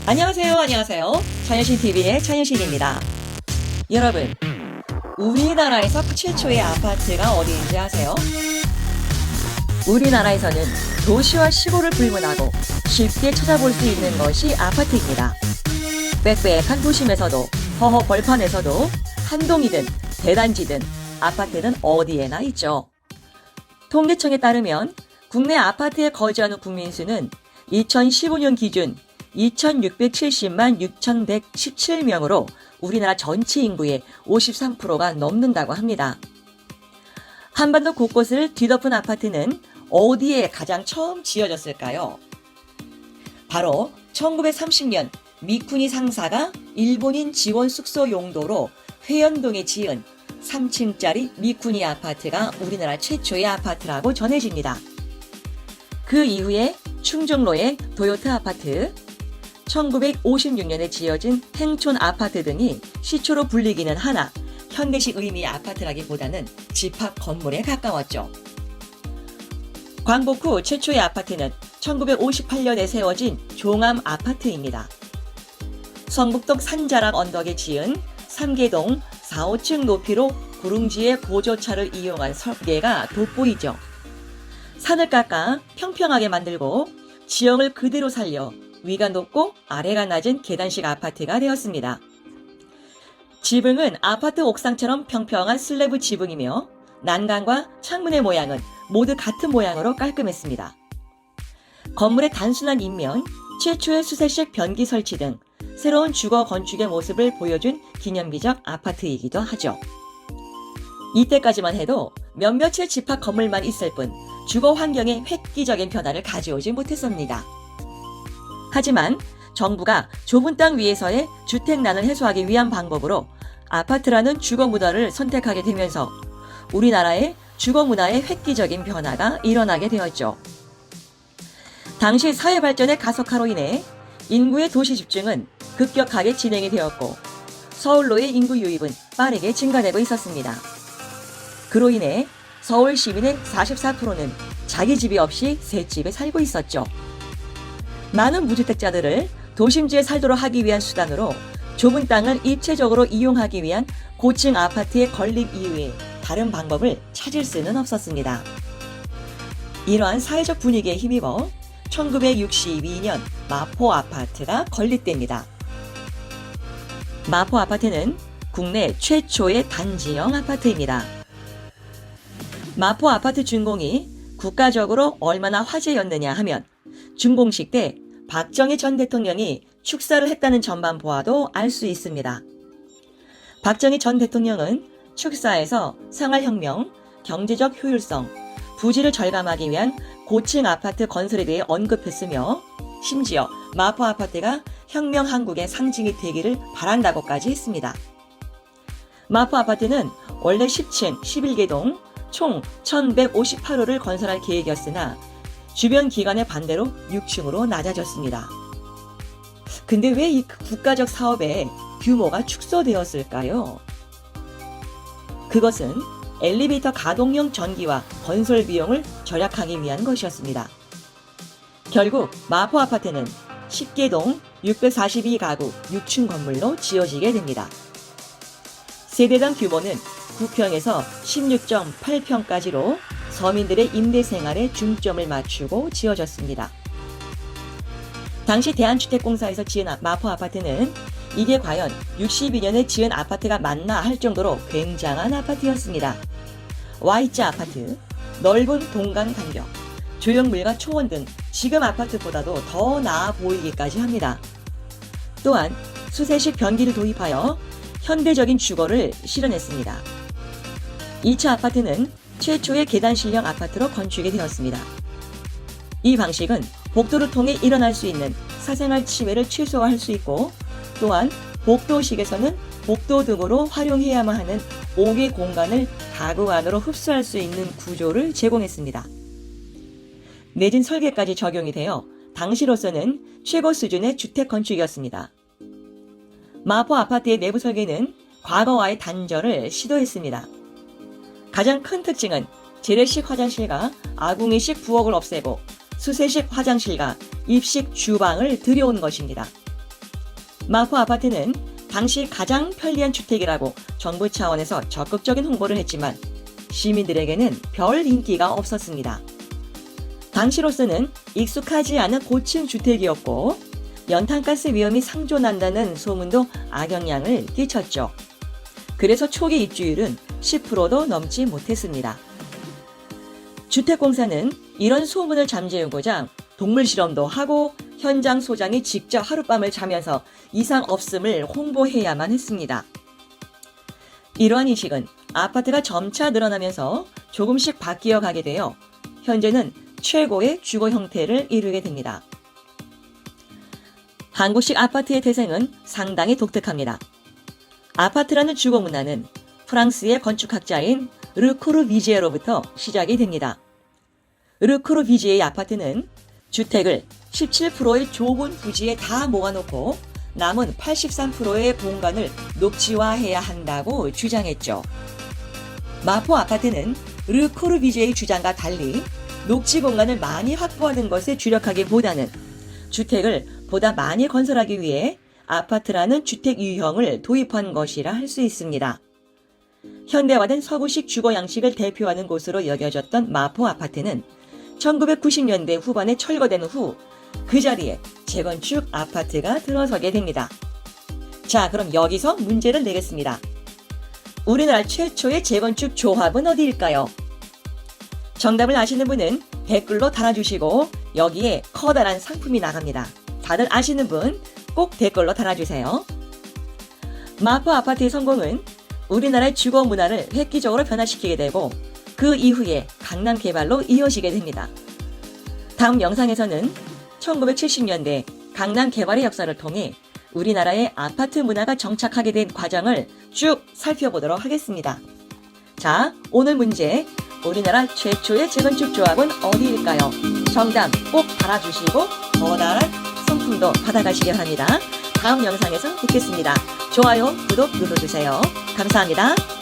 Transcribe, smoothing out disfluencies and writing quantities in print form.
안녕하세요. 찬현신TV의 찬현신입니다. 여러분, 우리나라에서 최초의 아파트가 어디인지 아세요? 우리나라에서는 도시와 시골을 불문하고 쉽게 찾아볼 수 있는 것이 아파트입니다. 빽빽한 도심에서도 허허 벌판에서도 한동이든 대단지든 아파트는 어디에나 있죠. 통계청에 따르면 국내 아파트에 거주하는 국민 수는 2015년 기준 2,670만 6,117명으로 우리나라 전체 인구의 53%가 넘는다고 합니다. 한반도 곳곳을 뒤덮은 아파트는 어디에 가장 처음 지어졌을까요? 바로 1930년 미쿠니 상사가 일본인 지원 숙소 용도로 회연동에 지은 3층짜리 미쿠니 아파트가 우리나라 최초의 아파트라고 전해집니다. 그 이후에 충정로의 도요트 아파트, 1956년에 지어진 행촌 아파트 등이 시초로 불리기는 하나 현대식 의미의 아파트라기보다는 집합 건물에 가까웠죠. 광복 후 최초의 아파트는 1958년에 세워진 종암 아파트입니다. 성북동 산자락 언덕에 지은 3개동 4, 5층 높이로 구릉지의 고조차를 이용한 설계가 돋보이죠. 산을 깎아 평평하게 만들고 지형을 그대로 살려 위가 높고 아래가 낮은 계단식 아파트가 되었습니다. 지붕은 아파트 옥상처럼 평평한 슬래브 지붕이며 난간과 창문의 모양은 모두 같은 모양으로 깔끔했습니다. 건물의 단순한 인면, 최초의 수세식 변기 설치 등 새로운 주거 건축의 모습을 보여준 기념비적 아파트이기도 하죠. 이때까지만 해도 몇몇의 집합 건물만 있을 뿐 주거 환경에 획기적인 변화를 가져오지 못했습니다. 하지만 정부가 좁은 땅 위에서의 주택난을 해소하기 위한 방법으로 아파트라는 주거 문화를 선택하게 되면서 우리나라의 주거 문화의 획기적인 변화가 일어나게 되었죠. 당시 사회 발전의 가속화로 인해 인구의 도시 집중은 급격하게 진행이 되었고 서울로의 인구 유입은 빠르게 증가되고 있었습니다. 그로 인해 서울 시민의 44%는 자기 집이 없이 새 집에 살고 있었죠. 많은 무주택자들을 도심지에 살도록 하기 위한 수단으로 좁은 땅을 입체적으로 이용하기 위한 고층 아파트의 건립 이외에 다른 방법을 찾을 수는 없었습니다. 이러한 사회적 분위기에 힘입어 1962년 마포 아파트가 건립됩니다. 마포 아파트는 국내 최초의 단지형 아파트입니다. 마포 아파트 준공이 국가적으로 얼마나 화제였느냐 하면 준공식 때 박정희 전 대통령이 축사를 했다는 점만 보아도 알 수 있습니다. 박정희 전 대통령은 축사에서 생활혁명, 경제적 효율성, 부지를 절감하기 위한 고층 아파트 건설에 대해 언급했으며 심지어 마포 아파트가 혁명 한국의 상징이 되기를 바란다고까지 했습니다. 마포 아파트는 원래 10층 11개동 총 1158호를 건설할 계획이었으나 주변 기관의 반대로 6층으로 낮아졌습니다. 근데 왜 이 국가적 사업의 규모가 축소되었을까요? 그것은 엘리베이터 가동용 전기와 건설 비용을 절약하기 위한 것이었습니다. 결국 마포 아파트는 10개동 642가구 6층 건물로 지어지게 됩니다. 세대당 규모는 9평에서 16.8평까지로 서민들의 임대 생활에 중점을 맞추고 지어졌습니다. 당시 대한주택공사에서 지은 마포 아파트는 이게 과연 62년에 지은 아파트가 맞나 할 정도로 굉장한 아파트였습니다. Y자 아파트, 넓은 공간 간격, 조형물과 초원 등 지금 아파트보다도 더 나아 보이기까지 합니다. 또한 수세식 변기를 도입하여 현대적인 주거를 실현했습니다. 2차 아파트는 최초의 계단실형 아파트로 건축이 되었습니다. 이 방식은 복도를 통해 일어날 수 있는 사생활 침해를 최소화할 수 있고 또한 복도식에서는 복도 등으로 활용해야만 하는 5개 공간을 가구 안으로 흡수할 수 있는 구조를 제공했습니다. 내진 설계까지 적용이 되어 당시로서는 최고 수준의 주택 건축이었습니다. 마포 아파트의 내부 설계는 과거와의 단절을 시도했습니다. 가장 큰 특징은 재래식 화장실과 아궁이식 부엌을 없애고 수세식 화장실과 입식 주방을 들여온 것입니다. 마포 아파트는 당시 가장 편리한 주택이라고 정부 차원에서 적극적인 홍보를 했지만 시민들에게는 별 인기가 없었습니다. 당시로서는 익숙하지 않은 고층 주택이었고 연탄가스 위험이 상존한다는 소문도 악영향을 끼쳤죠. 그래서 초기 입주율은 10%도 넘지 못했습니다. 주택공사는 이런 소문을 잠재우고자 동물 실험도 하고 현장 소장이 직접 하룻밤을 자면서 이상 없음을 홍보해야만 했습니다. 이러한 인식은 아파트가 점차 늘어나면서 조금씩 바뀌어 가게 되어 현재는 최고의 주거 형태를 이루게 됩니다. 한국식 아파트의 태생은 상당히 독특합니다. 아파트라는 주거 문화는 프랑스의 건축학자인 르 코르비지에로부터 시작이 됩니다. 르 코르비지에의 아파트는 주택을 17%의 좁은 부지에 다 모아놓고 남은 83%의 공간을 녹지화해야 한다고 주장했죠. 마포 아파트는 르 코르비지에의 주장과 달리 녹지 공간을 많이 확보하는 것에 주력하기보다는 주택을 보다 많이 건설하기 위해 아파트라는 주택 유형을 도입한 것이라 할 수 있습니다. 현대화된 서구식 주거 양식을 대표하는 곳으로 여겨졌던 마포 아파트는 1990년대 후반에 철거된 후 그 자리에 재건축 아파트가 들어서게 됩니다. 자, 그럼 여기서 문제를 내겠습니다. 우리나라 최초의 재건축 조합은 어디일까요? 정답을 아시는 분은 댓글로 달아주시고 여기에 커다란 상품이 나갑니다. 다들 아시는 분 꼭 댓글로 달아주세요. 마포 아파트의 성공은 우리나라의 주거 문화를 획기적으로 변화시키게 되고 그 이후에 강남 개발로 이어지게 됩니다. 다음 영상에서는 1970년대 강남 개발의 역사를 통해 우리나라의 아파트 문화가 정착하게 된 과정을 쭉 살펴보도록 하겠습니다. 자, 오늘 문제, 우리나라 최초의 재건축 조합은 어디일까요? 정답 꼭 달아주시고 커다란 상품도 받아가시기 바랍니다. 다음 영상에서 뵙겠습니다. 좋아요, 구독 눌러주세요. 감사합니다.